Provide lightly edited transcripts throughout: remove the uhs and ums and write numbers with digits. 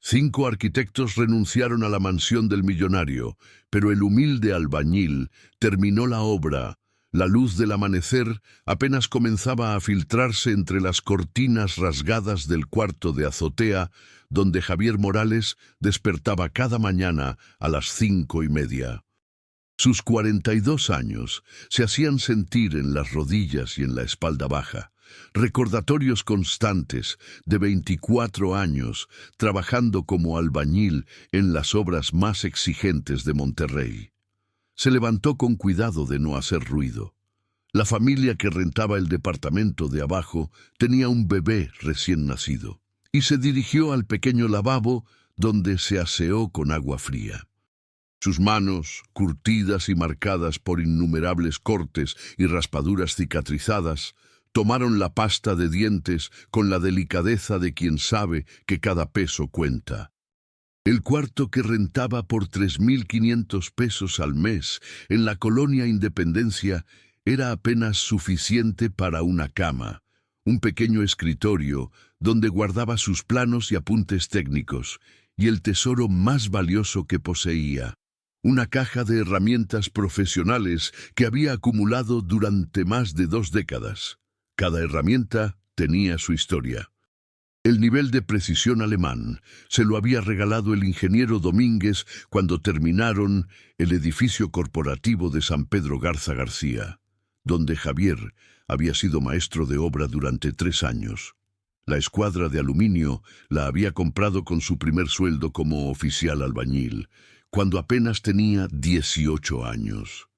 5 arquitectos renunciaron a la mansión del millonario, pero el humilde albañil terminó la obra. La luz del amanecer apenas comenzaba a filtrarse entre las cortinas rasgadas del cuarto de azotea, donde Javier Morales despertaba cada mañana a las 5:30. Sus 42 años se hacían sentir en las rodillas y en la espalda baja. Recordatorios constantes de 24 años trabajando como albañil en las obras más exigentes de Monterrey. Se levantó con cuidado de no hacer ruido. La familia que rentaba el departamento de abajo tenía un bebé recién nacido y se dirigió al pequeño lavabo donde se aseó con agua fría. Sus manos, curtidas y marcadas por innumerables cortes y raspaduras cicatrizadas, tomaron la pasta de dientes con la delicadeza de quien sabe que cada peso cuenta. El cuarto que rentaba por 3.500 pesos al mes en la colonia Independencia era apenas suficiente para una cama, un pequeño escritorio donde guardaba sus planos y apuntes técnicos, y el tesoro más valioso que poseía, una caja de herramientas profesionales que había acumulado durante más de 2 décadas. Cada herramienta tenía su historia. El nivel de precisión alemán se lo había regalado el ingeniero Domínguez cuando terminaron el edificio corporativo de San Pedro Garza García, donde Javier había sido maestro de obra durante 3 años. La escuadra de aluminio la había comprado con su primer sueldo como oficial albañil, cuando apenas tenía 18 años.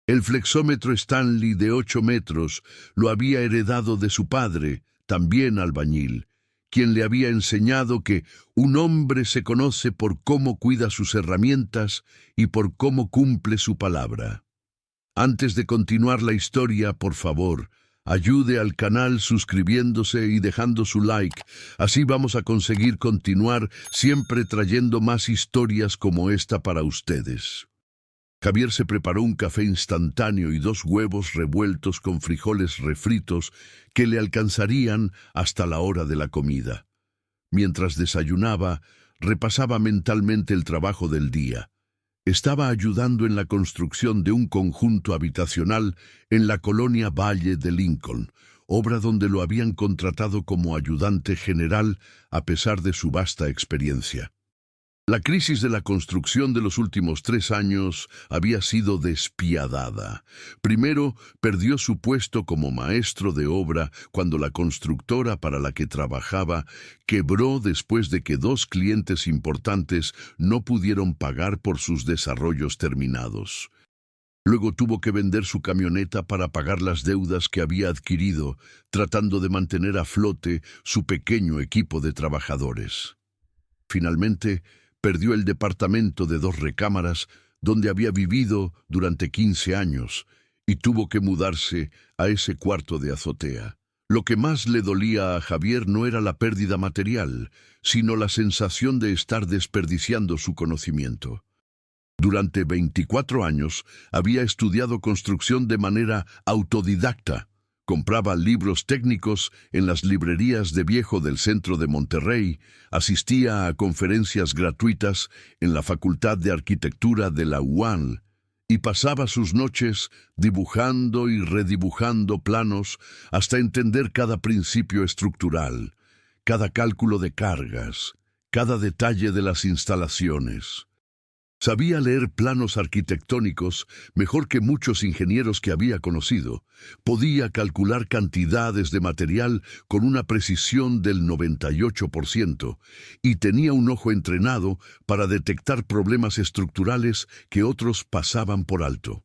El flexómetro Stanley de 8 metros lo había heredado de su padre, también albañil, quien le había enseñado que un hombre se conoce por cómo cuida sus herramientas y por cómo cumple su palabra. Antes de continuar la historia, por favor, ayude al canal suscribiéndose y dejando su like. Así vamos a conseguir continuar siempre trayendo más historias como esta para ustedes. Javier se preparó un café instantáneo y 2 huevos revueltos con frijoles refritos que le alcanzarían hasta la hora de la comida. Mientras desayunaba, repasaba mentalmente el trabajo del día. Estaba ayudando en la construcción de un conjunto habitacional en la colonia Valle de Lincoln, obra donde lo habían contratado como ayudante general a pesar de su vasta experiencia. La crisis de la construcción de los últimos 3 años había sido despiadada. Primero, perdió su puesto como maestro de obra cuando la constructora para la que trabajaba quebró después de que 2 clientes importantes no pudieron pagar por sus desarrollos terminados. Luego tuvo que vender su camioneta para pagar las deudas que había adquirido, tratando de mantener a flote su pequeño equipo de trabajadores. Finalmente, perdió el departamento de 2 recámaras donde había vivido durante 15 años y tuvo que mudarse a ese cuarto de azotea. Lo que más le dolía a Javier no era la pérdida material, sino la sensación de estar desperdiciando su conocimiento. Durante 24 años había estudiado construcción de manera autodidacta. Compraba libros técnicos en las librerías de viejo del centro de Monterrey, asistía a conferencias gratuitas en la Facultad de Arquitectura de la UAN y pasaba sus noches dibujando y redibujando planos hasta entender cada principio estructural, cada cálculo de cargas, cada detalle de las instalaciones. Sabía leer planos arquitectónicos mejor que muchos ingenieros que había conocido. Podía calcular cantidades de material con una precisión del 98% y tenía un ojo entrenado para detectar problemas estructurales que otros pasaban por alto.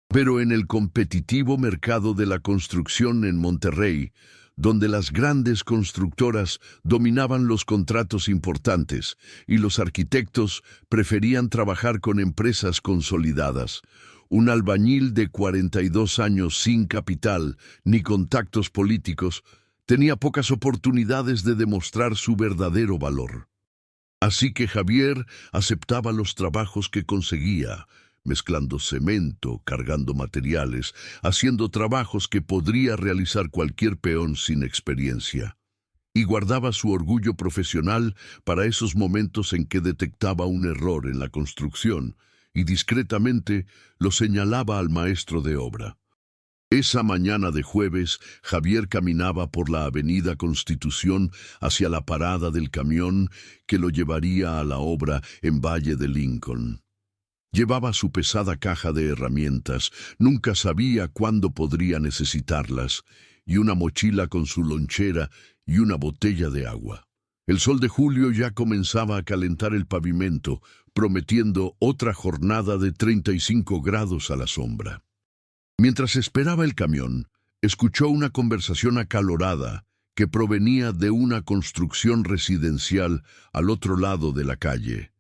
Pero en el competitivo mercado de la construcción en Monterrey, donde las grandes constructoras dominaban los contratos importantes y los arquitectos preferían trabajar con empresas consolidadas, un albañil de 42 años sin capital ni contactos políticos tenía pocas oportunidades de demostrar su verdadero valor. Así que Javier aceptaba los trabajos que conseguía, mezclando cemento, cargando materiales, haciendo trabajos que podría realizar cualquier peón sin experiencia. y guardaba su orgullo profesional para esos momentos en que detectaba un error en la construcción y discretamente lo señalaba al maestro de obra. Esa mañana de jueves, Javier caminaba por la avenida Constitución hacia la parada del camión que lo llevaría a la obra en Valle de Lincoln. Llevaba su pesada caja de herramientas, nunca sabía cuándo podría necesitarlas, y una mochila con su lonchera y una botella de agua. El sol de julio ya comenzaba a calentar el pavimento, prometiendo otra jornada de 35 grados a la sombra. Mientras esperaba el camión, escuchó una conversación acalorada que provenía de una construcción residencial al otro lado de la calle.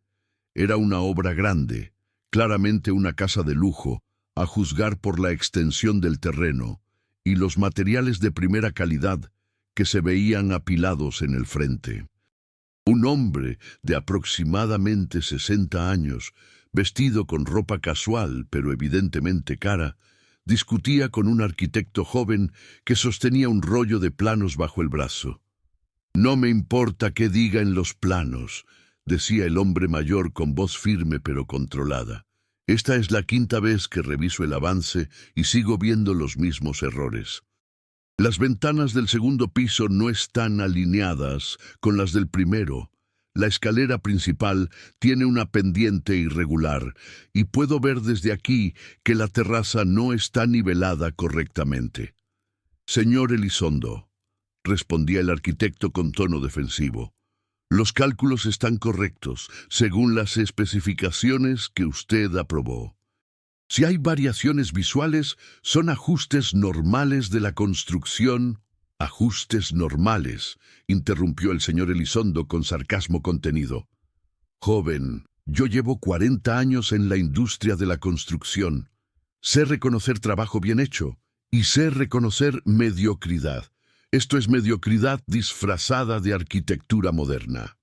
Era una obra grande, claramente una casa de lujo, a juzgar por la extensión del terreno y los materiales de primera calidad que se veían apilados en el frente. Un hombre de aproximadamente 60 años, vestido con ropa casual pero evidentemente cara, discutía con un arquitecto joven que sostenía un rollo de planos bajo el brazo. «No me importa qué diga en los planos», decía el hombre mayor con voz firme pero controlada. «Esta es la quinta vez que reviso el avance y sigo viendo los mismos errores. Las ventanas del segundo piso no están alineadas con las del primero. La escalera principal tiene una pendiente irregular y puedo ver desde aquí que la terraza no está nivelada correctamente». «Señor Elizondo», respondía el arquitecto con tono defensivo, «los cálculos están correctos, según las especificaciones que usted aprobó. Si hay variaciones visuales, son ajustes normales de la construcción». «Ajustes normales», interrumpió el señor Elizondo con sarcasmo contenido. «Joven, yo llevo 40 años en la industria de la construcción. Sé reconocer trabajo bien hecho y sé reconocer mediocridad. Esto es mediocridad disfrazada de arquitectura moderna».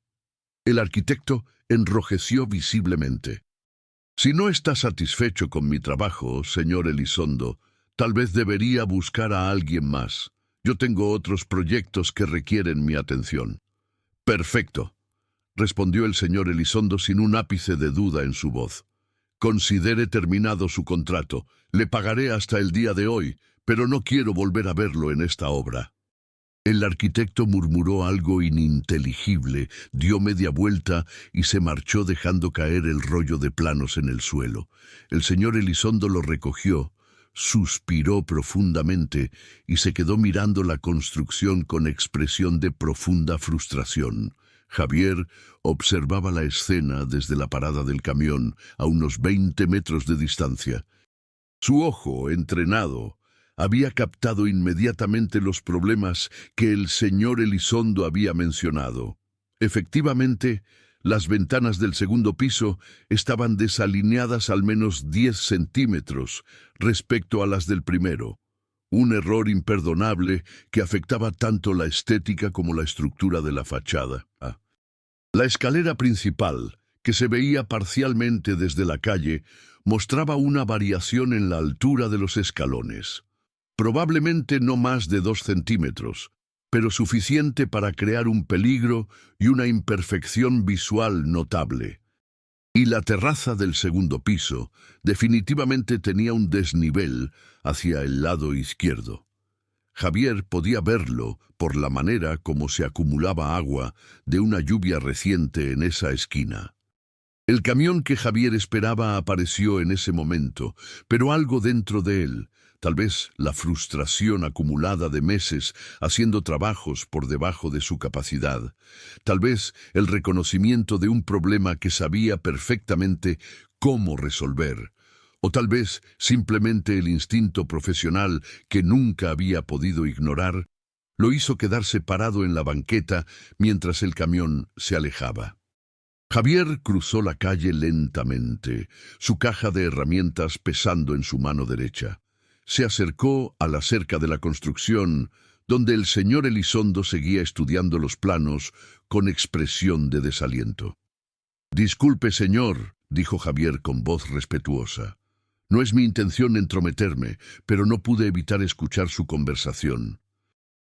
El arquitecto enrojeció visiblemente. «Si no está satisfecho con mi trabajo, señor Elizondo, tal vez debería buscar a alguien más. Yo tengo otros proyectos que requieren mi atención». «Perfecto», respondió el señor Elizondo sin un ápice de duda en su voz. «Considere terminado su contrato. Le pagaré hasta el día de hoy, pero no quiero volver a verlo en esta obra». El arquitecto murmuró algo ininteligible, dio media vuelta y se marchó dejando caer el rollo de planos en el suelo. El señor Elizondo lo recogió, suspiró profundamente y se quedó mirando la construcción con expresión de profunda frustración. Javier observaba la escena desde la parada del camión a unos 20 metros de distancia. Su ojo, entrenado, había captado inmediatamente los problemas que el señor Elizondo había mencionado. Efectivamente, las ventanas del segundo piso estaban desalineadas al menos 10 centímetros respecto a las del primero. Un error imperdonable que afectaba tanto la estética como la estructura de la fachada. La escalera principal, que se veía parcialmente desde la calle, mostraba una variación en la altura de los escalones. Probablemente no más de 2 centímetros, pero suficiente para crear un peligro y una imperfección visual notable. Y la terraza del segundo piso definitivamente tenía un desnivel hacia el lado izquierdo. Javier podía verlo por la manera como se acumulaba agua de una lluvia reciente en esa esquina. El camión que Javier esperaba apareció en ese momento, pero algo dentro de él, tal vez la frustración acumulada de meses haciendo trabajos por debajo de su capacidad, tal vez el reconocimiento de un problema que sabía perfectamente cómo resolver, o tal vez simplemente el instinto profesional que nunca había podido ignorar, lo hizo quedarse parado en la banqueta mientras el camión se alejaba. Javier cruzó la calle lentamente, su caja de herramientas pesando en su mano derecha. Se acercó a la cerca de la construcción, donde el señor Elizondo seguía estudiando los planos con expresión de desaliento. «Disculpe, señor», dijo Javier con voz respetuosa. «No es mi intención entrometerme, pero no pude evitar escuchar su conversación».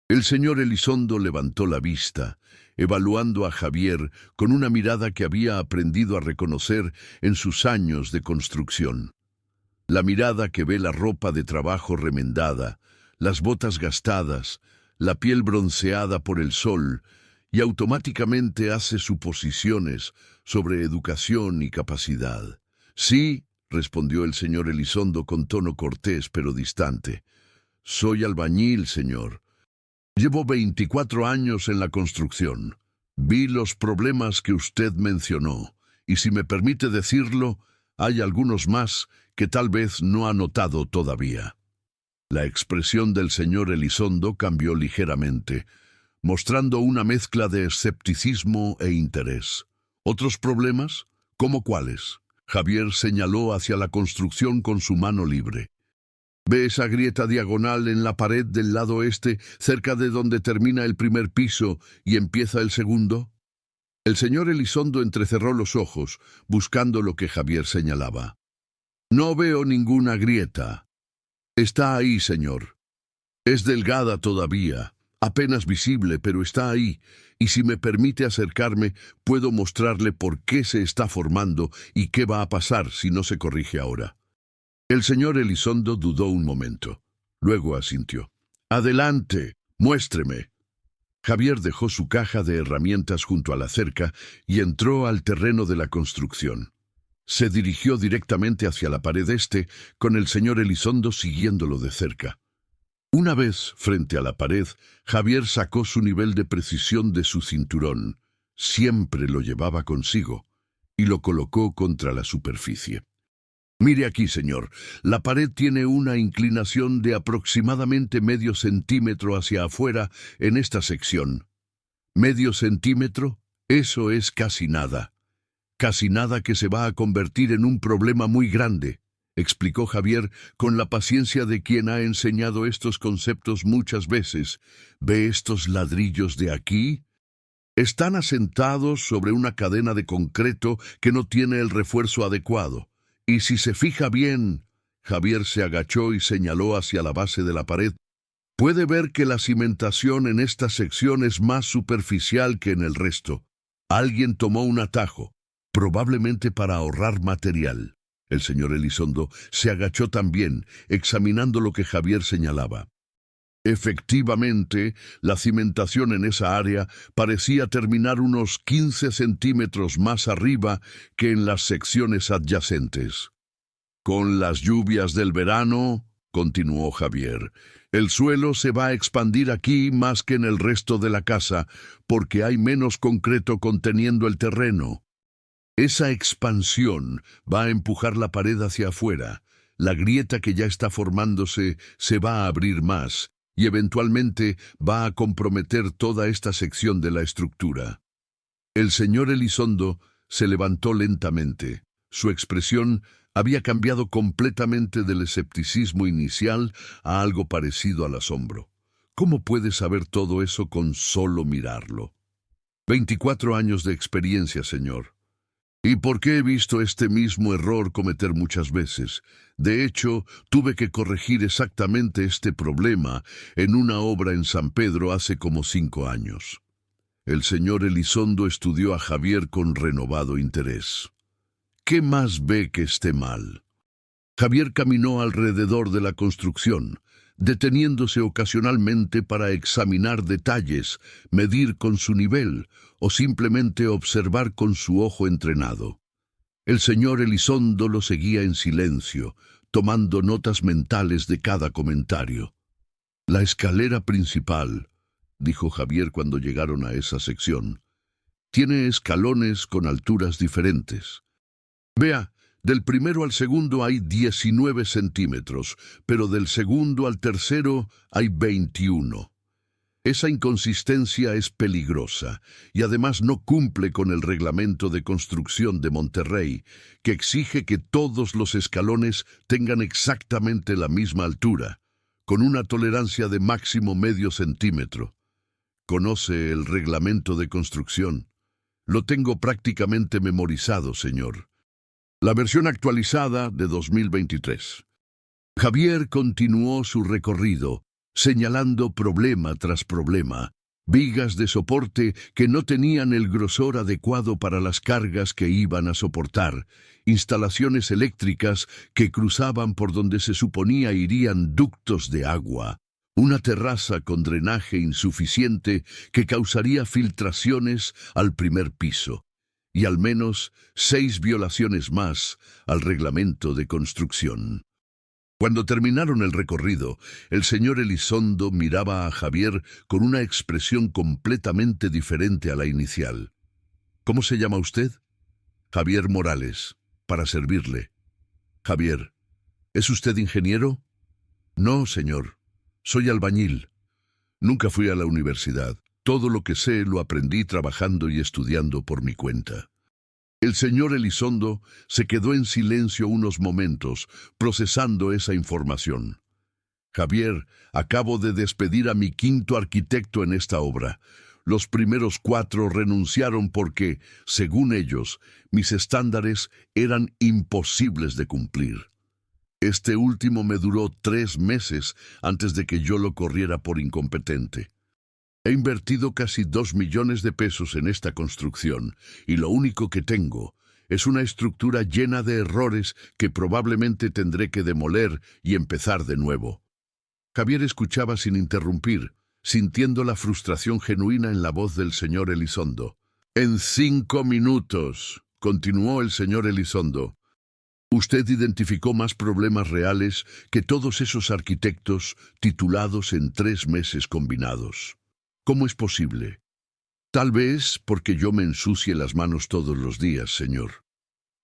El señor Elizondo levantó la vista, evaluando a Javier con una mirada que había aprendido a reconocer en sus años de construcción. La mirada que ve la ropa de trabajo remendada, las botas gastadas, la piel bronceada por el sol, y automáticamente hace suposiciones sobre educación y capacidad. Sí, respondió el señor Elizondo con tono cortés pero distante. Soy albañil, señor. Llevo 24 años en la construcción. Vi los problemas que usted mencionó, y si me permite decirlo, hay algunos más que tal vez no ha notado todavía. La expresión del señor Elizondo cambió ligeramente, mostrando una mezcla de escepticismo e interés. ¿Otros problemas? ¿Cómo cuáles? Javier señaló hacia la construcción con su mano libre. ¿Ve esa grieta diagonal en la pared del lado este, cerca de donde termina el primer piso y empieza el segundo? El señor Elizondo entrecerró los ojos, buscando lo que Javier señalaba. No veo ninguna grieta. Está ahí, señor. Es delgada todavía, apenas visible, pero está ahí, y si me permite acercarme, puedo mostrarle por qué se está formando y qué va a pasar si no se corrige ahora. El señor Elizondo dudó un momento. Luego asintió. Adelante, muéstreme. Javier dejó su caja de herramientas junto a la cerca y entró al terreno de la construcción. Se dirigió directamente hacia la pared este, con el señor Elizondo siguiéndolo de cerca. Una vez frente a la pared, Javier sacó su nivel de precisión de su cinturón. Siempre lo llevaba consigo, y lo colocó contra la superficie. Mire aquí, señor, la pared tiene una inclinación de aproximadamente medio centímetro hacia afuera en esta sección. ¿Medio centímetro? Eso es casi nada. Casi nada que se va a convertir en un problema muy grande, explicó Javier con la paciencia de quien ha enseñado estos conceptos muchas veces. ¿Ve estos ladrillos de aquí? Están asentados sobre una cadena de concreto que no tiene el refuerzo adecuado. Y si se fija bien, Javier se agachó y señaló hacia la base de la pared, puede ver que la cimentación en esta sección es más superficial que en el resto. Alguien tomó un atajo, probablemente para ahorrar material. El señor Elizondo se agachó también, examinando lo que Javier señalaba. Efectivamente, la cimentación en esa área parecía terminar unos 15 centímetros más arriba que en las secciones adyacentes. Con las lluvias del verano, continuó Javier, el suelo se va a expandir aquí más que en el resto de la casa, porque hay menos concreto conteniendo el terreno. Esa expansión va a empujar la pared hacia afuera. La grieta que ya está formándose se va a abrir más, y eventualmente va a comprometer toda esta sección de la estructura. El señor Elizondo se levantó lentamente. Su expresión había cambiado completamente del escepticismo inicial a algo parecido al asombro. ¿Cómo puede saber todo eso con solo mirarlo? 24 años de experiencia, señor. ¿Y por qué he visto este mismo error cometer muchas veces? De hecho, tuve que corregir exactamente este problema en una obra en San Pedro hace como 5 años. El señor Elizondo estudió a Javier con renovado interés. ¿Qué más ve que esté mal? Javier caminó alrededor de la construcción, deteniéndose ocasionalmente para examinar detalles, medir con su nivel o simplemente observar con su ojo entrenado. El señor Elizondo lo seguía en silencio, tomando notas mentales de cada comentario. La escalera principal, dijo Javier cuando llegaron a esa sección, tiene escalones con alturas diferentes. Vea, del primero al segundo hay 19 centímetros, pero del segundo al tercero hay 21. Esa inconsistencia es peligrosa y además no cumple con el reglamento de construcción de Monterrey, que exige que todos los escalones tengan exactamente la misma altura, con una tolerancia de máximo medio centímetro. ¿Conoce el reglamento de construcción? Lo tengo prácticamente memorizado, señor. La versión actualizada de 2023. Javier continuó su recorrido, señalando problema tras problema, vigas de soporte que no tenían el grosor adecuado para las cargas que iban a soportar, instalaciones eléctricas que cruzaban por donde se suponía irían ductos de agua, una terraza con drenaje insuficiente que causaría filtraciones al primer piso, y al menos 6 violaciones más al reglamento de construcción. Cuando terminaron el recorrido, el señor Elizondo miraba a Javier con una expresión completamente diferente a la inicial. ¿Cómo se llama usted? Javier Morales, para servirle. Javier, ¿es usted ingeniero? No, señor. Soy albañil. Nunca fui a la universidad. Todo lo que sé lo aprendí trabajando y estudiando por mi cuenta. El señor Elizondo se quedó en silencio unos momentos, procesando esa información. Javier, acabo de despedir a mi 5º arquitecto en esta obra. Los primeros 4 renunciaron porque, según ellos, mis estándares eran imposibles de cumplir. Este último me duró 3 meses antes de que yo lo corriera por incompetente. He invertido casi 2 millones de pesos en esta construcción y lo único que tengo es una estructura llena de errores que probablemente tendré que demoler y empezar de nuevo. Javier escuchaba sin interrumpir, sintiendo la frustración genuina en la voz del señor Elizondo. En 5 minutos, continuó el señor Elizondo, usted identificó más problemas reales que todos esos arquitectos titulados en 3 meses combinados. ¿Cómo es posible? Tal vez porque yo me ensucie las manos todos los días, señor.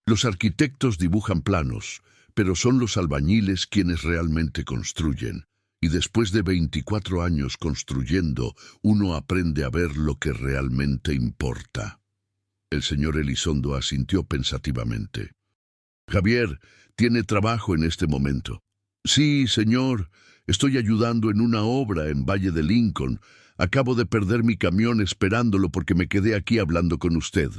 Los arquitectos dibujan planos, pero son los albañiles quienes realmente construyen. Y después de 24 años construyendo, uno aprende a ver lo que realmente importa. El señor Elizondo asintió pensativamente. Javier, ¿tiene trabajo en este momento? Sí, señor. Estoy ayudando en una obra en Valle de Lincoln. Acabo de perder mi camión esperándolo porque me quedé aquí hablando con usted,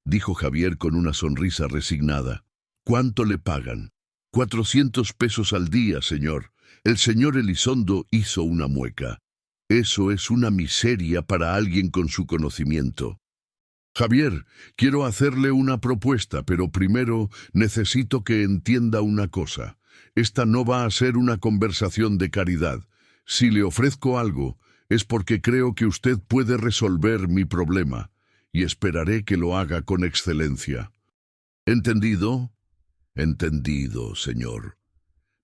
dijo Javier con una sonrisa resignada. ¿Cuánto le pagan? 400 pesos al día, señor. El señor Elizondo hizo una mueca. Eso es una miseria para alguien con su conocimiento. Javier, quiero hacerle una propuesta, pero primero necesito que entienda una cosa. Esta no va a ser una conversación de caridad. Si le ofrezco algo, es porque creo que usted puede resolver mi problema, y esperaré que lo haga con excelencia. ¿Entendido? Entendido, señor.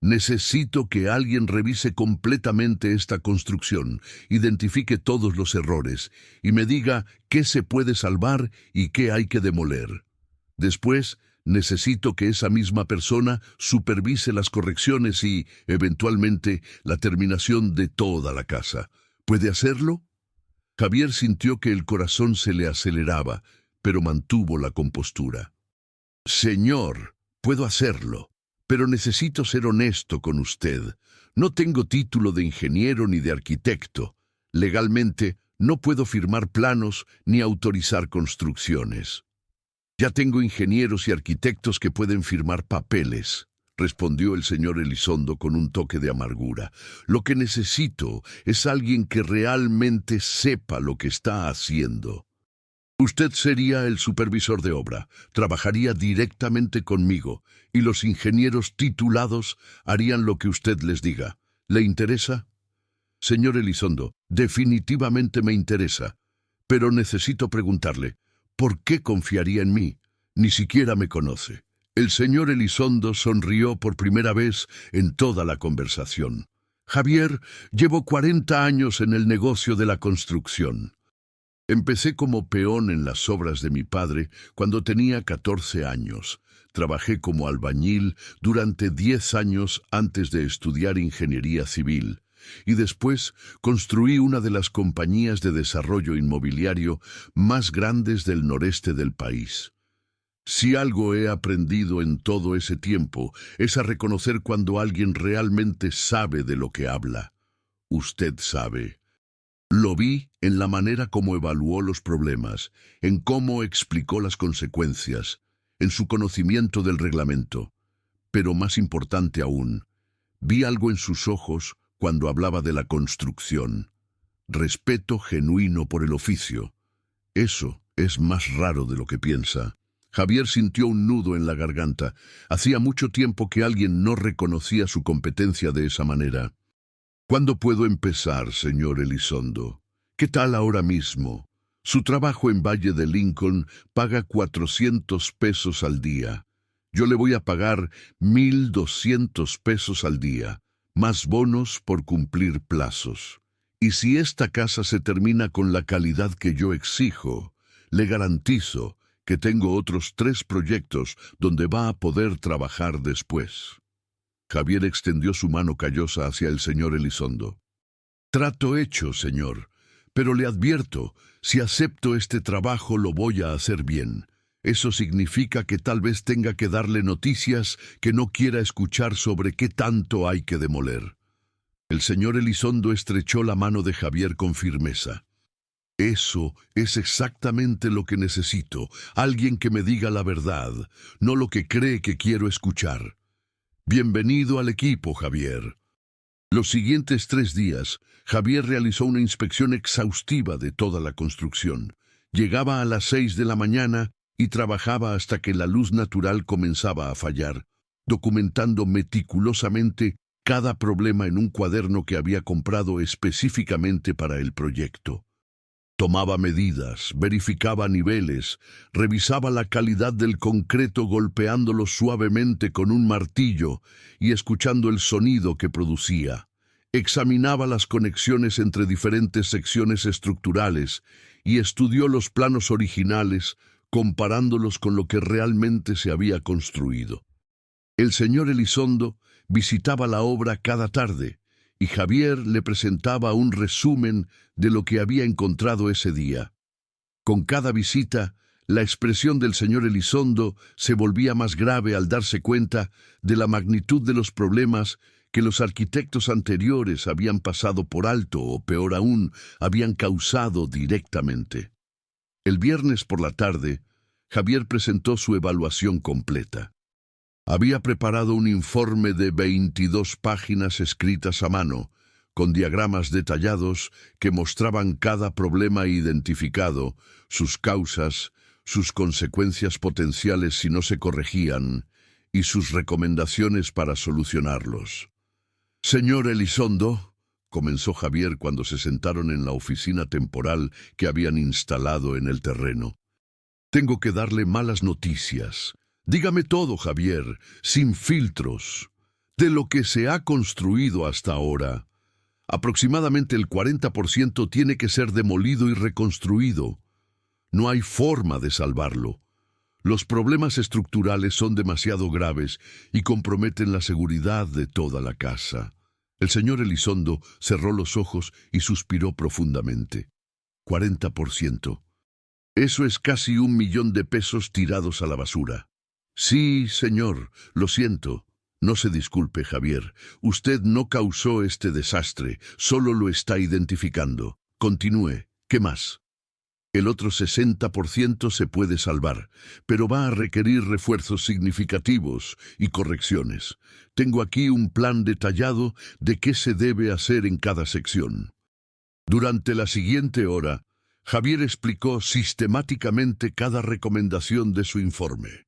Necesito que alguien revise completamente esta construcción, identifique todos los errores y me diga qué se puede salvar y qué hay que demoler. Después, necesito que esa misma persona supervise las correcciones y, eventualmente, la terminación de toda la casa. ¿Puede hacerlo? Javier sintió que el corazón se le aceleraba, pero mantuvo la compostura. Señor, puedo hacerlo. Pero necesito ser honesto con usted. No tengo título de ingeniero ni de arquitecto. Legalmente, no puedo firmar planos ni autorizar construcciones. Ya tengo ingenieros y arquitectos que pueden firmar papeles, respondió el señor Elizondo con un toque de amargura. Lo que necesito es alguien que realmente sepa lo que está haciendo. Usted sería el supervisor de obra, trabajaría directamente conmigo, y los ingenieros titulados harían lo que usted les diga. ¿Le interesa? Señor Elizondo, definitivamente me interesa, pero necesito preguntarle, ¿por qué confiaría en mí? Ni siquiera me conoce. El señor Elizondo sonrió por primera vez en toda la conversación. Javier, llevo 40 años en el negocio de la construcción. Empecé como peón en las obras de mi padre cuando tenía 14 años. Trabajé como albañil durante 10 años antes de estudiar ingeniería civil y después construí una de las compañías de desarrollo inmobiliario más grandes del noreste del país. Si algo he aprendido en todo ese tiempo es a reconocer cuando alguien realmente sabe de lo que habla. Usted sabe. Lo vi en la manera como evaluó los problemas, en cómo explicó las consecuencias, en su conocimiento del reglamento. Pero más importante aún, vi algo en sus ojos cuando hablaba de la construcción. Respeto genuino por el oficio. Eso es más raro de lo que piensa. Javier sintió un nudo en la garganta. Hacía mucho tiempo que alguien no reconocía su competencia de esa manera. ¿Cuándo puedo empezar, señor Elizondo? ¿Qué tal ahora mismo? Su trabajo en Valle de Lincoln paga 400 pesos al día. Yo le voy a pagar 1,200 pesos al día, más bonos por cumplir plazos. Y si esta casa se termina con la calidad que yo exijo, le garantizo que tengo otros 3 proyectos donde va a poder trabajar después. Javier extendió su mano callosa hacia el señor Elizondo. Trato hecho, señor, pero le advierto, si acepto este trabajo lo voy a hacer bien. Eso significa que tal vez tenga que darle noticias que no quiera escuchar sobre qué tanto hay que demoler. El señor Elizondo estrechó la mano de Javier con firmeza. Eso es exactamente lo que necesito, alguien que me diga la verdad, no lo que cree que quiero escuchar. Bienvenido al equipo, Javier. Los siguientes 3 días, Javier realizó una inspección exhaustiva de toda la construcción. Llegaba a las 6 de la mañana y trabajaba hasta que la luz natural comenzaba a fallar, documentando meticulosamente cada problema en un cuaderno que había comprado específicamente para el proyecto. Tomaba medidas, verificaba niveles, revisaba la calidad del concreto golpeándolo suavemente con un martillo y escuchando el sonido que producía. Examinaba las conexiones entre diferentes secciones estructurales y estudió los planos originales, comparándolos con lo que realmente se había construido. El señor Elizondo visitaba la obra cada tarde, y Javier le presentaba un resumen de lo que había encontrado ese día. Con cada visita, la expresión del señor Elizondo se volvía más grave al darse cuenta de la magnitud de los problemas que los arquitectos anteriores habían pasado por alto o, peor aún, habían causado directamente. El viernes por la tarde, Javier presentó su evaluación completa. Había preparado un informe de 22 páginas escritas a mano, con diagramas detallados que mostraban cada problema identificado, sus causas, sus consecuencias potenciales si no se corregían, y sus recomendaciones para solucionarlos. Señor Elizondo, comenzó Javier cuando se sentaron en la oficina temporal que habían instalado en el terreno. Tengo que darle malas noticias. Dígame todo, Javier, sin filtros. De lo que se ha construido hasta ahora, aproximadamente el 40% tiene que ser demolido y reconstruido. No hay forma de salvarlo. Los problemas estructurales son demasiado graves y comprometen la seguridad de toda la casa. El señor Elizondo cerró los ojos y suspiró profundamente. 40%. Eso es casi 1,000,000 de pesos tirados a la basura. Sí, señor, lo siento. No se disculpe, Javier. Usted no causó este desastre, solo lo está identificando. Continúe. ¿Qué más? El otro 60% se puede salvar, pero va a requerir refuerzos significativos y correcciones. Tengo aquí un plan detallado de qué se debe hacer en cada sección. Durante la siguiente hora, Javier explicó sistemáticamente cada recomendación de su informe.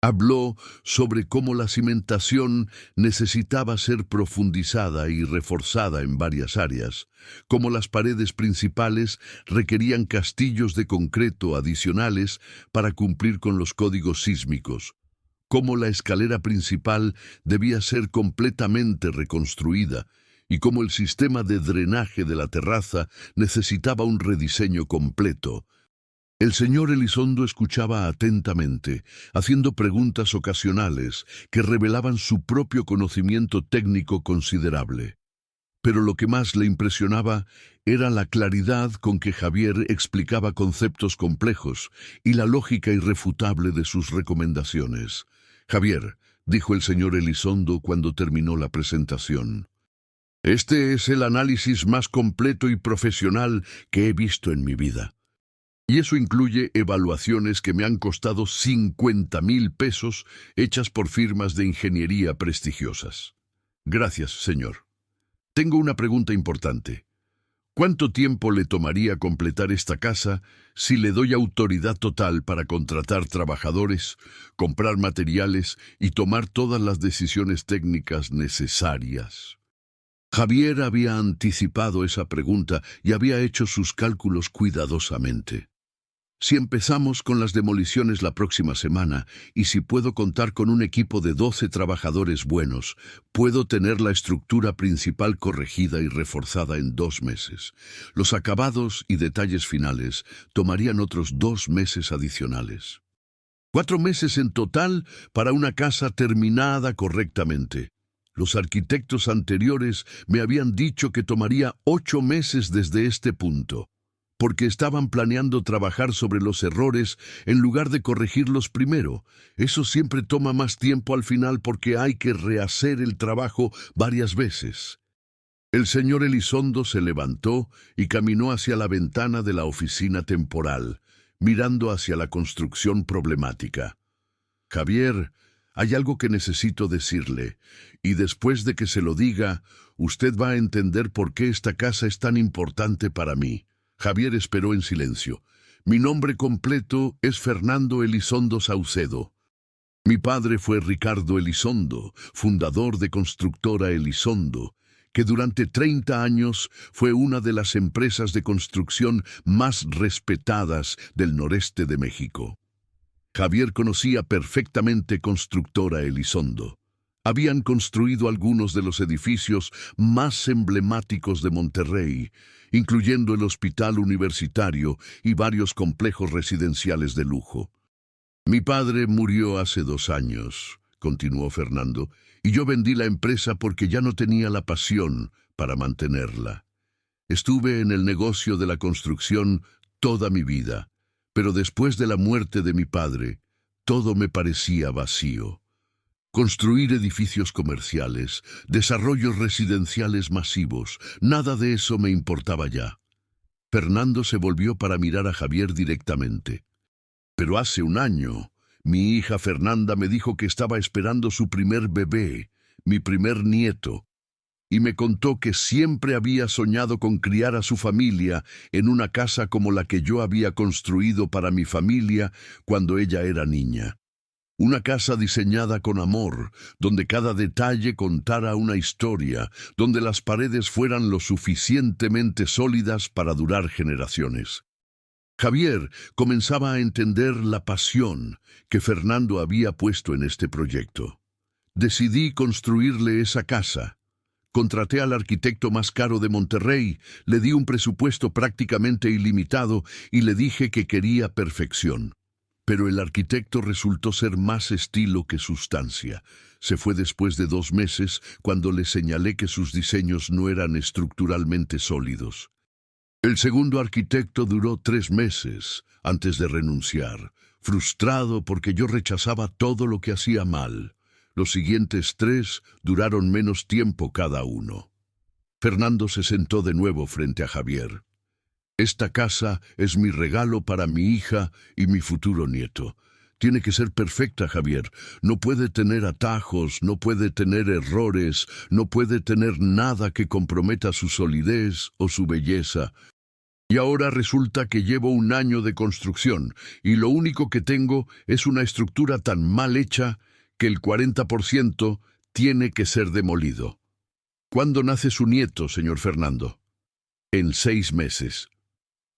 Habló sobre cómo la cimentación necesitaba ser profundizada y reforzada en varias áreas, cómo las paredes principales requerían castillos de concreto adicionales para cumplir con los códigos sísmicos, cómo la escalera principal debía ser completamente reconstruida y cómo el sistema de drenaje de la terraza necesitaba un rediseño completo. El señor Elizondo escuchaba atentamente, haciendo preguntas ocasionales que revelaban su propio conocimiento técnico considerable. Pero lo que más le impresionaba era la claridad con que Javier explicaba conceptos complejos y la lógica irrefutable de sus recomendaciones. Javier, dijo el señor Elizondo cuando terminó la presentación, este es el análisis más completo y profesional que he visto en mi vida. Y eso incluye evaluaciones que me han costado 50,000 pesos hechas por firmas de ingeniería prestigiosas. Gracias, señor. Tengo una pregunta importante. ¿Cuánto tiempo le tomaría completar esta casa si le doy autoridad total para contratar trabajadores, comprar materiales y tomar todas las decisiones técnicas necesarias? Javier había anticipado esa pregunta y había hecho sus cálculos cuidadosamente. Si empezamos con las demoliciones la próxima semana y si puedo contar con un equipo de 12 trabajadores buenos, puedo tener la estructura principal corregida y reforzada en 2 meses. Los acabados y detalles finales tomarían otros 2 meses adicionales. 4 meses en total para una casa terminada correctamente. Los arquitectos anteriores me habían dicho que tomaría 8 meses desde este punto, porque estaban planeando trabajar sobre los errores en lugar de corregirlos primero. Eso siempre toma más tiempo al final porque hay que rehacer el trabajo varias veces. El señor Elizondo se levantó y caminó hacia la ventana de la oficina temporal, mirando hacia la construcción problemática. Javier, hay algo que necesito decirle, y después de que se lo diga, usted va a entender por qué esta casa es tan importante para mí. Javier esperó en silencio. Mi nombre completo es Fernando Elizondo Saucedo. Mi padre fue Ricardo Elizondo, fundador de Constructora Elizondo, que durante 30 años fue una de las empresas de construcción más respetadas del noreste de México. Javier conocía perfectamente Constructora Elizondo. Habían construido algunos de los edificios más emblemáticos de Monterrey, incluyendo el hospital universitario y varios complejos residenciales de lujo. Mi padre murió hace 2 años, continuó Fernando, y yo vendí la empresa porque ya no tenía la pasión para mantenerla. Estuve en el negocio de la construcción toda mi vida, pero después de la muerte de mi padre, todo me parecía vacío. Construir edificios comerciales, desarrollos residenciales masivos, nada de eso me importaba ya. Fernando se volvió para mirar a Javier directamente. Pero hace 1 año, mi hija Fernanda me dijo que estaba esperando su primer bebé, mi primer nieto, y me contó que siempre había soñado con criar a su familia en una casa como la que yo había construido para mi familia cuando ella era niña. Una casa diseñada con amor, donde cada detalle contara una historia, donde las paredes fueran lo suficientemente sólidas para durar generaciones. Javier comenzaba a entender la pasión que Fernando había puesto en este proyecto. Decidí construirle esa casa. Contraté al arquitecto más caro de Monterrey, le di un presupuesto prácticamente ilimitado y le dije que quería perfección. Pero el arquitecto resultó ser más estilo que sustancia. Se fue después de 2 meses cuando le señalé que sus diseños no eran estructuralmente sólidos. El segundo arquitecto duró 3 meses antes de renunciar, frustrado porque yo rechazaba todo lo que hacía mal. Los siguientes 3 duraron menos tiempo cada uno. Fernando se sentó de nuevo frente a Javier. Esta casa es mi regalo para mi hija y mi futuro nieto. Tiene que ser perfecta, Javier. No puede tener atajos, no puede tener errores, no puede tener nada que comprometa su solidez o su belleza. Y ahora resulta que llevo 1 año de construcción y lo único que tengo es una estructura tan mal hecha que el 40% tiene que ser demolido. ¿Cuándo nace su nieto, señor Fernando? En 6 meses.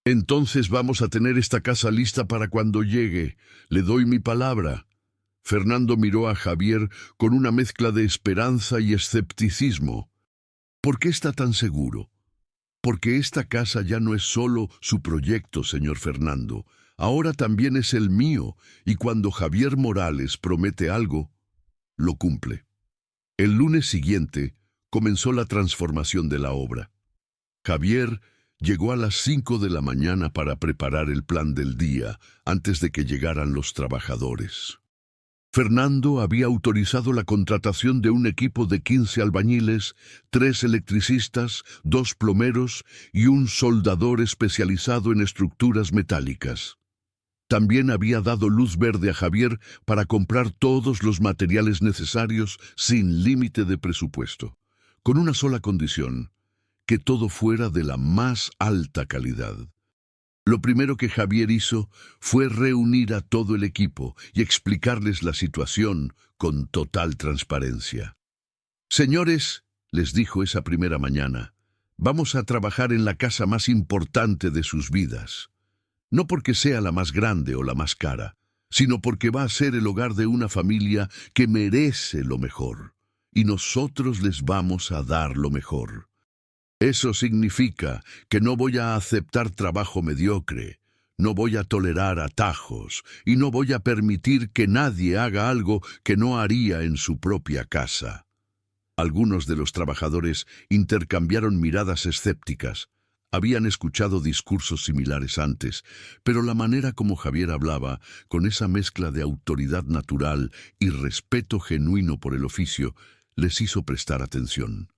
Entonces vamos a tener esta casa lista para cuando llegue. Le doy mi palabra. Fernando miró a Javier con una mezcla de esperanza y escepticismo. ¿Por qué está tan seguro? Porque esta casa ya no es solo su proyecto, señor Fernando. Ahora también es el mío, y cuando Javier Morales promete algo, lo cumple. El lunes siguiente comenzó la transformación de la obra. Javier llegó a las 5 de la mañana para preparar el plan del día antes de que llegaran los trabajadores. Fernando había autorizado la contratación de un equipo de 15 albañiles, 3 electricistas, 2 plomeros y un soldador especializado en estructuras metálicas. También había dado luz verde a Javier para comprar todos los materiales necesarios sin límite de presupuesto. con una sola condición: que todo fuera de la más alta calidad. Lo primero que Javier hizo fue reunir a todo el equipo y explicarles la situación con total transparencia. «Señores», les dijo esa primera mañana, «vamos a trabajar en la casa más importante de sus vidas. No porque sea la más grande o la más cara, sino porque va a ser el hogar de una familia que merece lo mejor, y nosotros les vamos a dar lo mejor. Eso significa que no voy a aceptar trabajo mediocre, no voy a tolerar atajos y no voy a permitir que nadie haga algo que no haría en su propia casa». Algunos de los trabajadores intercambiaron miradas escépticas. Habían escuchado discursos similares antes, pero la manera como Javier hablaba, con esa mezcla de autoridad natural y respeto genuino por el oficio, les hizo prestar atención.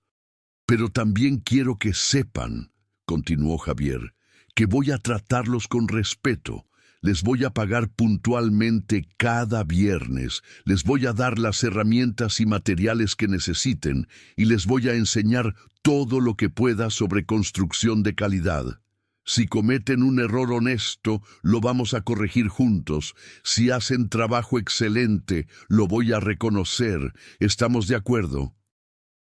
«Pero también quiero que sepan», continuó Javier, «que voy a tratarlos con respeto. Les voy a pagar puntualmente cada viernes, les voy a dar las herramientas y materiales que necesiten y les voy a enseñar todo lo que pueda sobre construcción de calidad. Si cometen un error honesto, lo vamos a corregir juntos. Si hacen trabajo excelente, lo voy a reconocer. ¿Estamos de acuerdo?».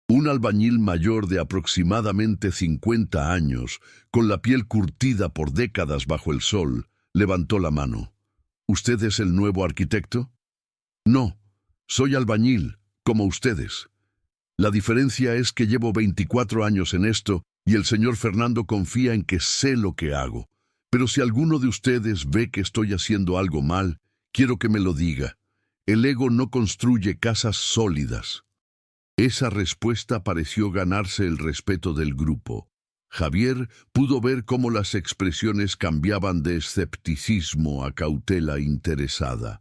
Un albañil mayor de aproximadamente 50 años, con la piel curtida por décadas bajo el sol, levantó la mano. «¿Usted es el nuevo arquitecto?». «No, soy albañil, como ustedes. La diferencia es que llevo 24 años en esto y el señor Fernando confía en que sé lo que hago. Pero si alguno de ustedes ve que estoy haciendo algo mal, quiero que me lo diga. El ego no construye casas sólidas». Esa respuesta pareció ganarse el respeto del grupo. Javier pudo ver cómo las expresiones cambiaban de escepticismo a cautela interesada.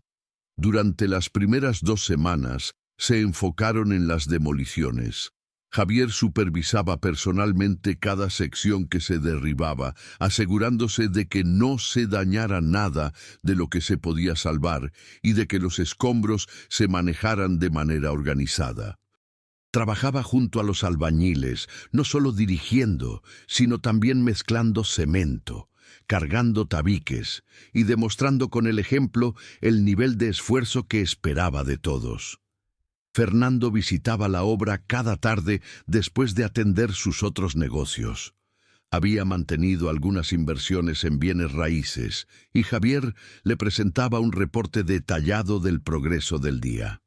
Durante las primeras 2 semanas se enfocaron en las demoliciones. Javier supervisaba personalmente cada sección que se derribaba, asegurándose de que no se dañara nada de lo que se podía salvar y de que los escombros se manejaran de manera organizada. Trabajaba junto a los albañiles, no solo dirigiendo, sino también mezclando cemento, cargando tabiques y demostrando con el ejemplo el nivel de esfuerzo que esperaba de todos. Fernando visitaba la obra cada tarde después de atender sus otros negocios. Había mantenido algunas inversiones en bienes raíces y Javier le presentaba un reporte detallado del progreso del día.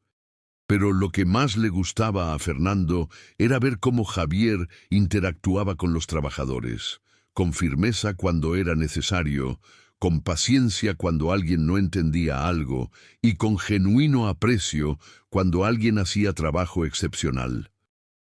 Pero lo que más le gustaba a Fernando era ver cómo Javier interactuaba con los trabajadores, con firmeza cuando era necesario, con paciencia cuando alguien no entendía algo y con genuino aprecio cuando alguien hacía trabajo excepcional.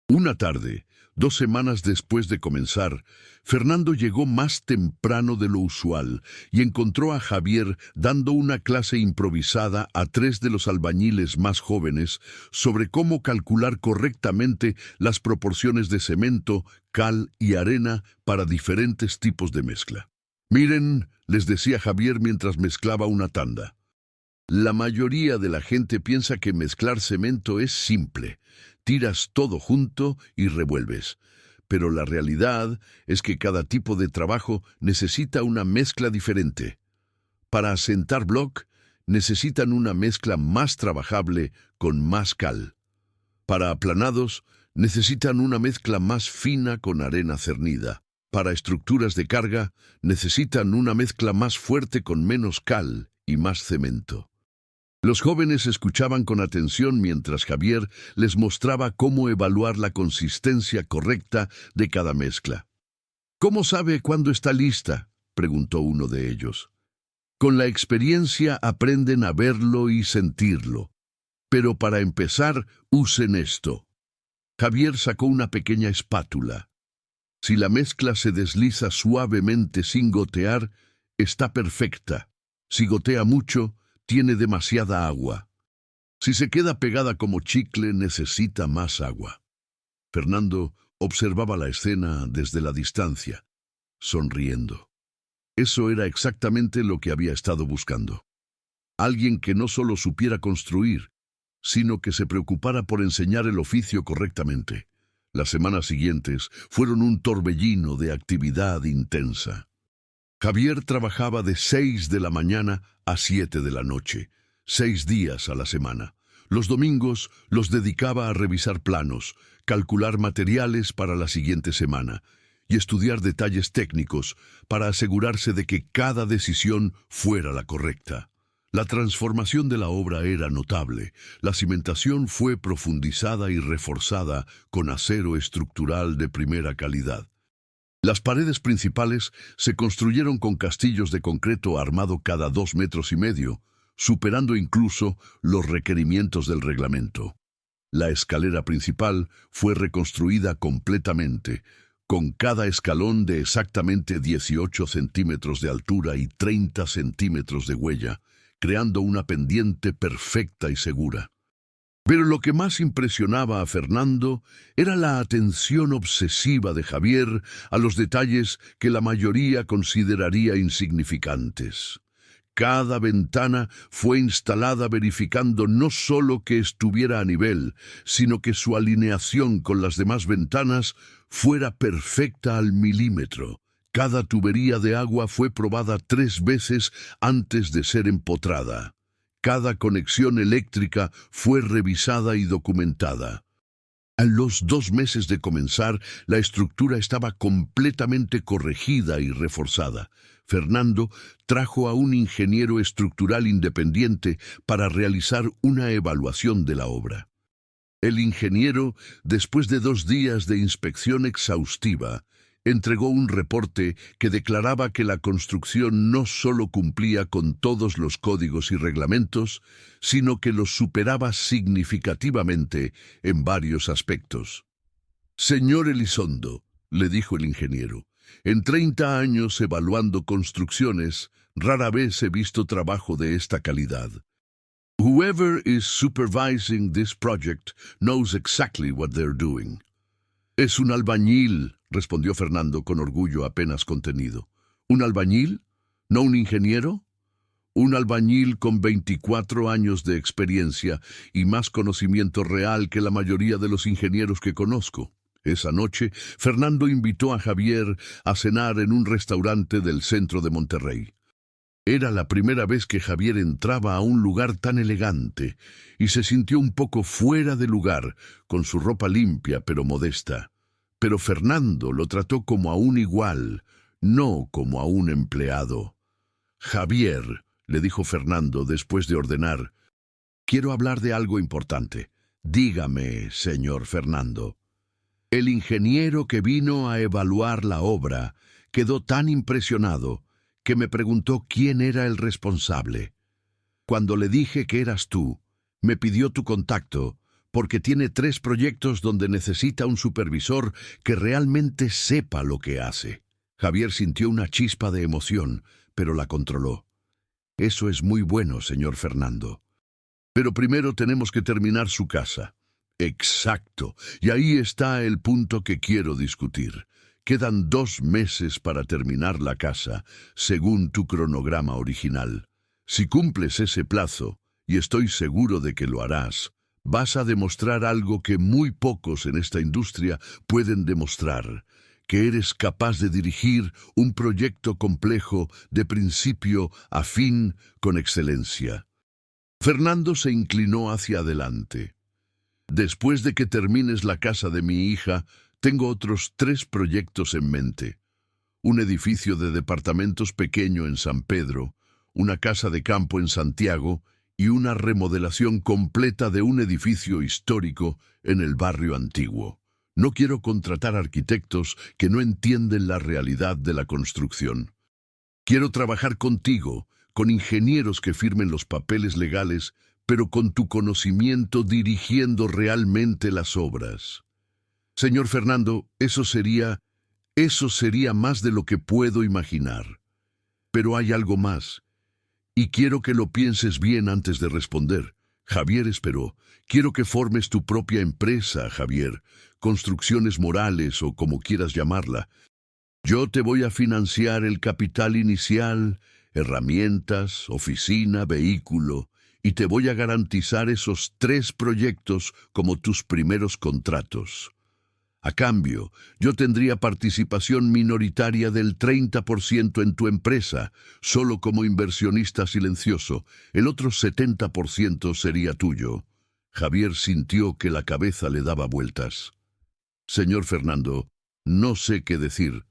Una tarde, 2 semanas después de comenzar, Fernando llegó más temprano de lo usual y encontró a Javier dando una clase improvisada a 3 de los albañiles más jóvenes sobre cómo calcular correctamente las proporciones de cemento, cal y arena para diferentes tipos de mezcla. «Miren», les decía Javier mientras mezclaba una tanda, «la mayoría de la gente piensa que mezclar cemento es simple. Tiras todo junto y revuelves. Pero la realidad es que cada tipo de trabajo necesita una mezcla diferente. Para asentar block, necesitan una mezcla más trabajable con más cal. Para aplanados, necesitan una mezcla más fina con arena cernida. Para estructuras de carga, necesitan una mezcla más fuerte con menos cal y más cemento». Los jóvenes escuchaban con atención mientras Javier les mostraba cómo evaluar la consistencia correcta de cada mezcla. «¿Cómo sabe cuándo está lista?», preguntó uno de ellos. «Con la experiencia aprenden a verlo y sentirlo. Pero para empezar, usen esto». Javier sacó una pequeña espátula. Si la mezcla se desliza suavemente sin gotear, está perfecta. Si gotea mucho, tiene demasiada agua. Si se queda pegada como chicle, necesita más agua. Fernando observaba la escena desde la distancia, sonriendo. Eso era exactamente lo que había estado buscando. Alguien que no solo supiera construir, sino que se preocupara por enseñar el oficio correctamente. Las semanas siguientes fueron un torbellino de actividad intensa. Javier trabajaba de 6 de la mañana a 7 de la noche, 6 días a la semana. Los domingos los dedicaba a revisar planos, calcular materiales para la siguiente semana y estudiar detalles técnicos para asegurarse de que cada decisión fuera la correcta. La transformación de la obra era notable. La cimentación fue profundizada y reforzada con acero estructural de primera calidad. Las paredes principales se construyeron con castillos de concreto armado cada 2,5 metros, superando incluso los requerimientos del reglamento. La escalera principal fue reconstruida completamente, con cada escalón de exactamente 18 centímetros de altura y 30 centímetros de huella, creando una pendiente perfecta y segura. Pero lo que más impresionaba a Fernando era la atención obsesiva de Javier a los detalles que la mayoría consideraría insignificantes. Cada ventana fue instalada verificando no solo que estuviera a nivel, sino que su alineación con las demás ventanas fuera perfecta al milímetro. Cada tubería de agua fue probada 3 veces antes de ser empotrada. Cada conexión eléctrica fue revisada y documentada. A los 2 meses de comenzar, la estructura estaba completamente corregida y reforzada. Fernando trajo a un ingeniero estructural independiente para realizar una evaluación de la obra. El ingeniero, después de 2 días de inspección exhaustiva, entregó un reporte que declaraba que la construcción no solo cumplía con todos los códigos y reglamentos, sino que los superaba significativamente en varios aspectos. «Señor Elizondo», le dijo el ingeniero, «en 30 años evaluando construcciones, rara vez he visto trabajo de esta calidad. Whoever is supervising this project knows exactly what they're doing». «Es un albañil», respondió Fernando con orgullo apenas contenido. «¿Un albañil? ¿No un ingeniero?» «Un albañil con 24 años de experiencia y más conocimiento real que la mayoría de los ingenieros que conozco». Esa noche, Fernando invitó a Javier a cenar en un restaurante del centro de Monterrey. Era la primera vez que Javier entraba a un lugar tan elegante y se sintió un poco fuera de lugar, con su ropa limpia pero modesta. Pero Fernando lo trató como a un igual, no como a un empleado. «Javier», le dijo Fernando después de ordenar, «quiero hablar de algo importante. Dígame, señor Fernando». El ingeniero que vino a evaluar la obra quedó tan impresionado que me preguntó quién era el responsable. Cuando le dije que eras tú, me pidió tu contacto, porque tiene 3 proyectos donde necesita un supervisor que realmente sepa lo que hace. Javier sintió una chispa de emoción, pero la controló. «Eso es muy bueno, señor Fernando. Pero primero tenemos que terminar su casa». «Exacto, y ahí está el punto que quiero discutir. Quedan 2 meses para terminar la casa, según tu cronograma original. Si cumples ese plazo, y estoy seguro de que lo harás, vas a demostrar algo que muy pocos en esta industria pueden demostrar, que eres capaz de dirigir un proyecto complejo de principio a fin con excelencia». Fernando se inclinó hacia adelante. «Después de que termines la casa de mi hija, tengo otros 3 proyectos en mente. Un edificio de departamentos pequeño en San Pedro, una casa de campo en Santiago y una remodelación completa de un edificio histórico en el barrio antiguo. No quiero contratar arquitectos que no entienden la realidad de la construcción. Quiero trabajar contigo, con ingenieros que firmen los papeles legales, pero con tu conocimiento dirigiendo realmente las obras. Señor Fernando, eso sería más de lo que puedo imaginar. Pero hay algo más, y quiero que lo pienses bien antes de responder». Javier esperó. «Quiero que formes tu propia empresa, Javier, Construcciones Morales o como quieras llamarla. Yo te voy a financiar el capital inicial, herramientas, oficina, vehículo, y te voy a garantizar esos 3 proyectos como tus primeros contratos. A cambio, yo tendría participación minoritaria del 30% en tu empresa, solo como inversionista silencioso. El otro 70% sería tuyo. Javier sintió que la cabeza le daba vueltas. Señor Fernando, no sé qué decir.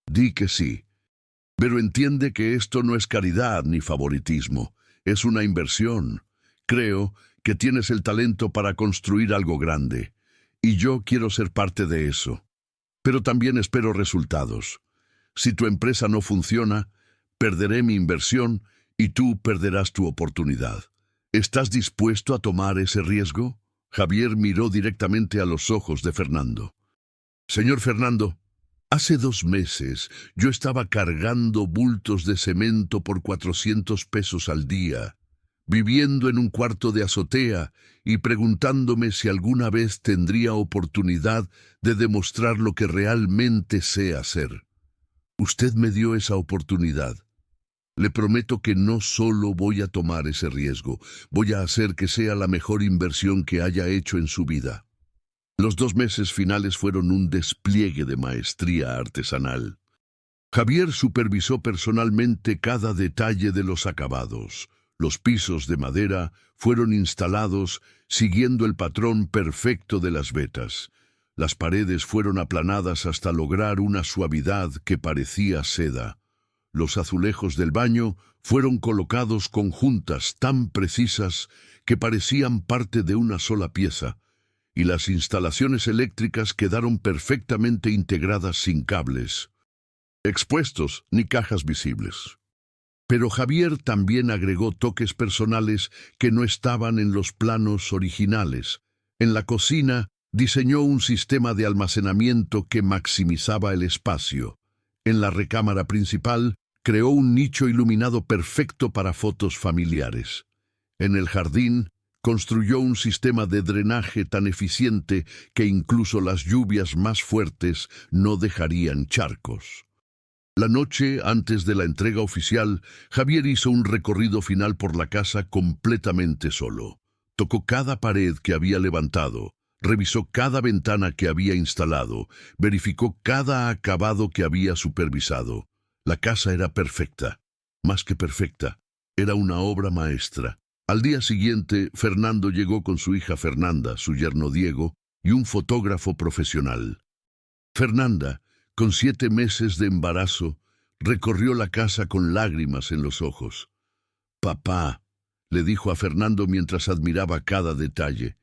Di que sí. Pero entiende que esto no es caridad ni favoritismo. Es una inversión. Creo que tienes el talento para construir algo grande. Y yo quiero ser parte de eso. Pero también espero resultados. Si tu empresa no funciona, perderé mi inversión y tú perderás tu oportunidad. ¿Estás dispuesto a tomar ese riesgo? Javier miró directamente a los ojos de Fernando. Señor Fernando, hace 2 meses yo estaba cargando bultos de cemento por 400 pesos al día, viviendo en un cuarto de azotea y preguntándome si alguna vez tendría oportunidad de demostrar lo que realmente sé hacer. Usted me dio esa oportunidad. Le prometo que no solo voy a tomar ese riesgo, voy a hacer que sea la mejor inversión que haya hecho en su vida. Los 2 meses finales fueron un despliegue de maestría artesanal. Javier supervisó personalmente cada detalle de los acabados. Los pisos de madera fueron instalados siguiendo el patrón perfecto de las vetas. Las paredes fueron aplanadas hasta lograr una suavidad que parecía seda. Los azulejos del baño fueron colocados con juntas tan precisas que parecían parte de una sola pieza, y las instalaciones eléctricas quedaron perfectamente integradas sin cables expuestos ni cajas visibles. Pero Javier también agregó toques personales que no estaban en los planos originales. En la cocina diseñó un sistema de almacenamiento que maximizaba el espacio. En la recámara principal creó un nicho iluminado perfecto para fotos familiares. En el jardín construyó un sistema de drenaje tan eficiente que incluso las lluvias más fuertes no dejarían charcos. La noche antes de la entrega oficial, Javier hizo un recorrido final por la casa completamente solo. Tocó cada pared que había levantado, revisó cada ventana que había instalado, verificó cada acabado que había supervisado. La casa era perfecta, más que perfecta, era una obra maestra. Al día siguiente, Fernando llegó con su hija Fernanda, su yerno Diego, y un fotógrafo profesional. Fernanda, con 7 meses de embarazo, recorrió la casa con lágrimas en los ojos. «Papá», le dijo a Fernando mientras admiraba cada detalle,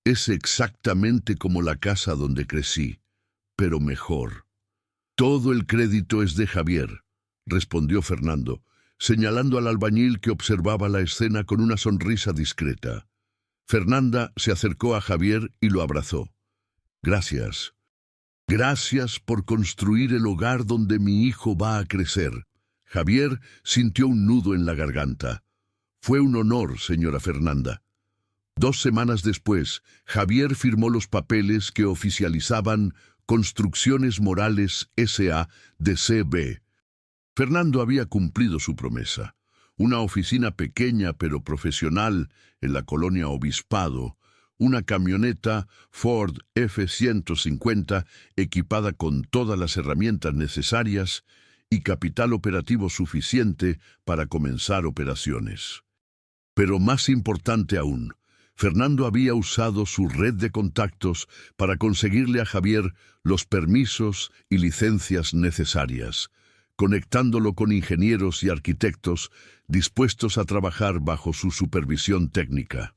«es exactamente como la casa donde crecí, pero mejor». «Todo el crédito es de Javier», respondió Fernando, señalando al albañil que observaba la escena con una sonrisa discreta. Fernanda se acercó a Javier y lo abrazó. «Gracias. Gracias por construir el hogar donde mi hijo va a crecer». Javier sintió un nudo en la garganta. «Fue un honor, señora Fernanda». 2 semanas después, Javier firmó los papeles que oficializaban Construcciones Morales S.A. de C.B. Fernando había cumplido su promesa. Una oficina pequeña pero profesional en la colonia Obispado, una camioneta Ford F-150 equipada con todas las herramientas necesarias y capital operativo suficiente para comenzar operaciones. Pero más importante aún, Fernando había usado su red de contactos para conseguirle a Javier los permisos y licencias necesarias, conectándolo con ingenieros y arquitectos dispuestos a trabajar bajo su supervisión técnica.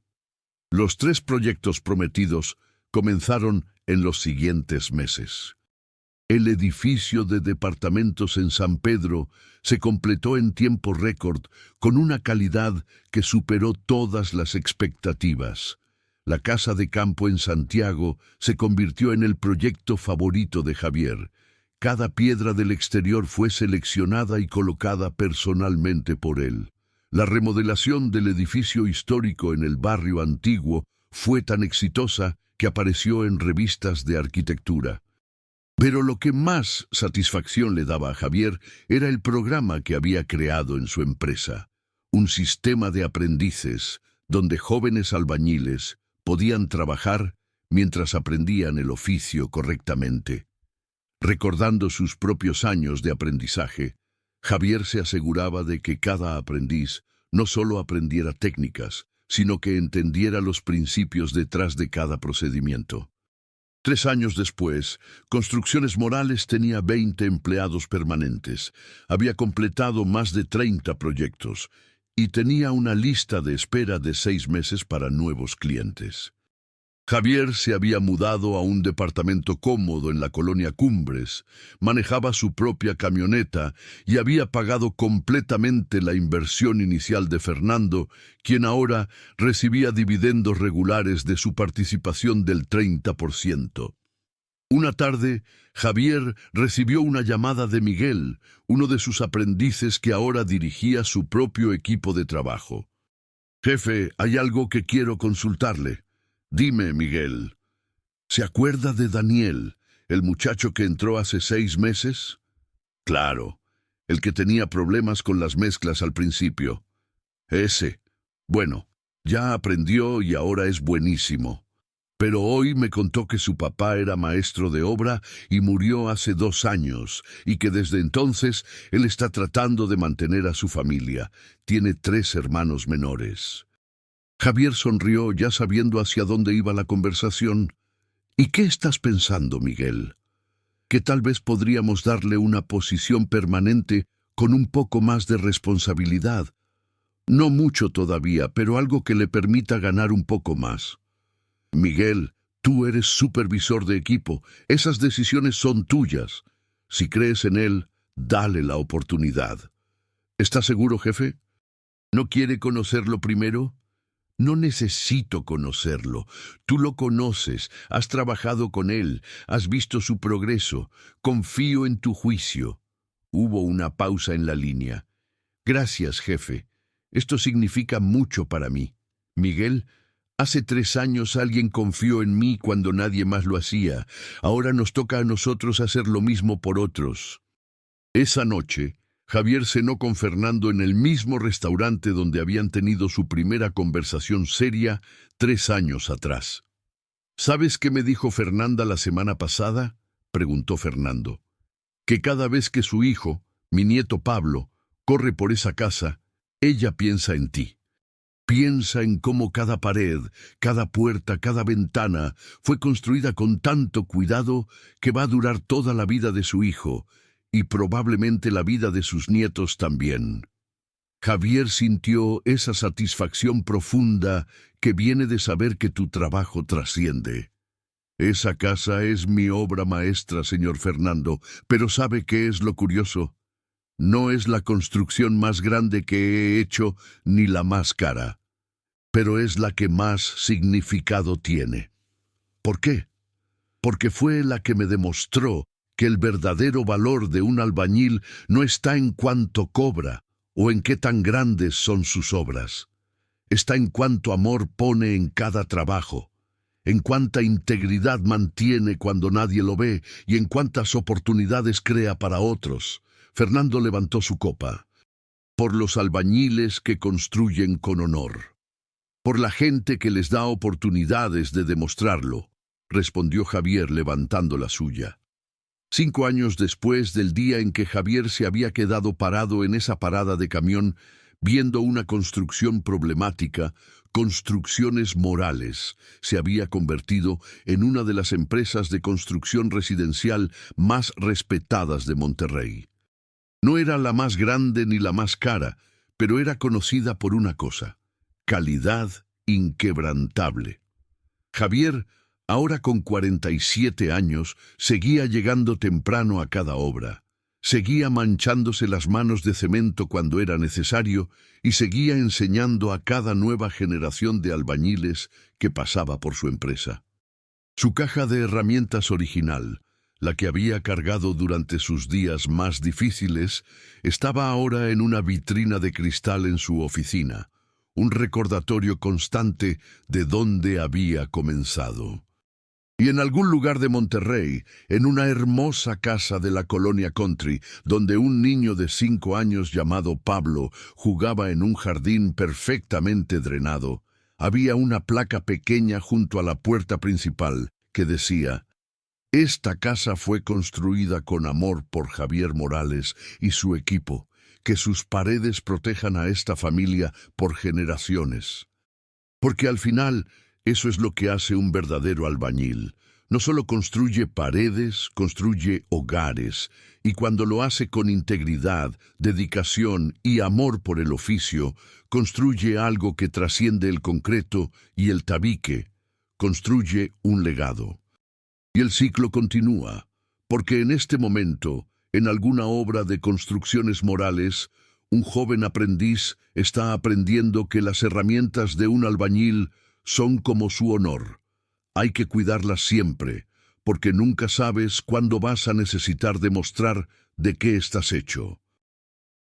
Los 3 proyectos prometidos comenzaron en los siguientes meses. El edificio de departamentos en San Pedro se completó en tiempo récord con una calidad que superó todas las expectativas. La casa de campo en Santiago se convirtió en el proyecto favorito de Javier. Cada piedra del exterior fue seleccionada y colocada personalmente por él. La remodelación del edificio histórico en el barrio antiguo fue tan exitosa que apareció en revistas de arquitectura. Pero lo que más satisfacción le daba a Javier era el programa que había creado en su empresa, un sistema de aprendices donde jóvenes albañiles podían trabajar mientras aprendían el oficio correctamente. Recordando sus propios años de aprendizaje, Javier se aseguraba de que cada aprendiz no solo aprendiera técnicas, sino que entendiera los principios detrás de cada procedimiento. 3 años después, Construcciones Morales tenía 20 empleados permanentes, había completado más de 30 proyectos y tenía una lista de espera de 6 meses para nuevos clientes. Javier se había mudado a un departamento cómodo en la colonia Cumbres, manejaba su propia camioneta y había pagado completamente la inversión inicial de Fernando, quien ahora recibía dividendos regulares de su participación del 30%. Una tarde, Javier recibió una llamada de Miguel, uno de sus aprendices que ahora dirigía su propio equipo de trabajo. «Jefe, hay algo que quiero consultarle». «Dime, Miguel, ¿se acuerda de Daniel, el muchacho que entró hace 6 meses?» «Claro, el que tenía problemas con las mezclas al principio. Ese. Bueno, ya aprendió y ahora es buenísimo. Pero hoy me contó que su papá era maestro de obra y murió hace 2 años, y que desde entonces él está tratando de mantener a su familia. Tiene 3 hermanos menores». Javier sonrió, ya sabiendo hacia dónde iba la conversación. «¿Y qué estás pensando, Miguel? Que tal vez podríamos darle una posición permanente con un poco más de responsabilidad. No mucho todavía, pero algo que le permita ganar un poco más. Miguel, tú eres supervisor de equipo. Esas decisiones son tuyas. Si crees en él, dale la oportunidad». «¿Estás seguro, jefe? ¿No quiere conocerlo primero?» «No necesito conocerlo. Tú lo conoces, has trabajado con él, has visto su progreso. Confío en tu juicio». Hubo una pausa en la línea. «Gracias, jefe. Esto significa mucho para mí. Miguel, hace 3 años alguien confió en mí cuando nadie más lo hacía. Ahora nos toca a nosotros hacer lo mismo por otros». Esa noche, Javier cenó con Fernando en el mismo restaurante donde habían tenido su primera conversación seria 3 años atrás. «¿Sabes qué me dijo Fernanda la semana pasada?», preguntó Fernando. «Que cada vez que su hijo, mi nieto Pablo, corre por esa casa, ella piensa en ti. Piensa en cómo cada pared, cada puerta, cada ventana fue construida con tanto cuidado que va a durar toda la vida de su hijo, y probablemente la vida de sus nietos también». Javier sintió esa satisfacción profunda que viene de saber que tu trabajo trasciende. «Esa casa es mi obra maestra, señor Fernando, pero ¿sabe qué es lo curioso? No es la construcción más grande que he hecho ni la más cara, pero es la que más significado tiene». «¿Por qué?». «Porque fue la que me demostró que el verdadero valor de un albañil no está en cuánto cobra o en qué tan grandes son sus obras. Está en cuánto amor pone en cada trabajo, en cuánta integridad mantiene cuando nadie lo ve y en cuántas oportunidades crea para otros». Fernando levantó su copa. «Por los albañiles que construyen con honor. Por la gente que les da oportunidades de demostrarlo», respondió Javier levantando la suya. 5 años después del día en que Javier se había quedado parado en esa parada de camión, viendo una construcción problemática, Construcciones Morales se había convertido en una de las empresas de construcción residencial más respetadas de Monterrey. No era la más grande ni la más cara, pero era conocida por una cosa: calidad inquebrantable. Javier, ahora con 47 años, seguía llegando temprano a cada obra. Seguía manchándose las manos de cemento cuando era necesario y seguía enseñando a cada nueva generación de albañiles que pasaba por su empresa. Su caja de herramientas original, la que había cargado durante sus días más difíciles, estaba ahora en una vitrina de cristal en su oficina, un recordatorio constante de dónde había comenzado. Y en algún lugar de Monterrey, en una hermosa casa de la colonia Country, donde un niño de 5 años llamado Pablo jugaba en un jardín perfectamente drenado, había una placa pequeña junto a la puerta principal que decía: «Esta casa fue construida con amor por Javier Morales y su equipo. Que sus paredes protejan a esta familia por generaciones». Porque al final, eso es lo que hace un verdadero albañil. No solo construye paredes, construye hogares, y cuando lo hace con integridad, dedicación y amor por el oficio, construye algo que trasciende el concreto y el tabique, construye un legado. Y el ciclo continúa, porque en este momento, en alguna obra de construcciones morales, un joven aprendiz está aprendiendo que las herramientas de un albañil son como su honor. Hay que cuidarlas siempre, porque nunca sabes cuándo vas a necesitar demostrar de qué estás hecho.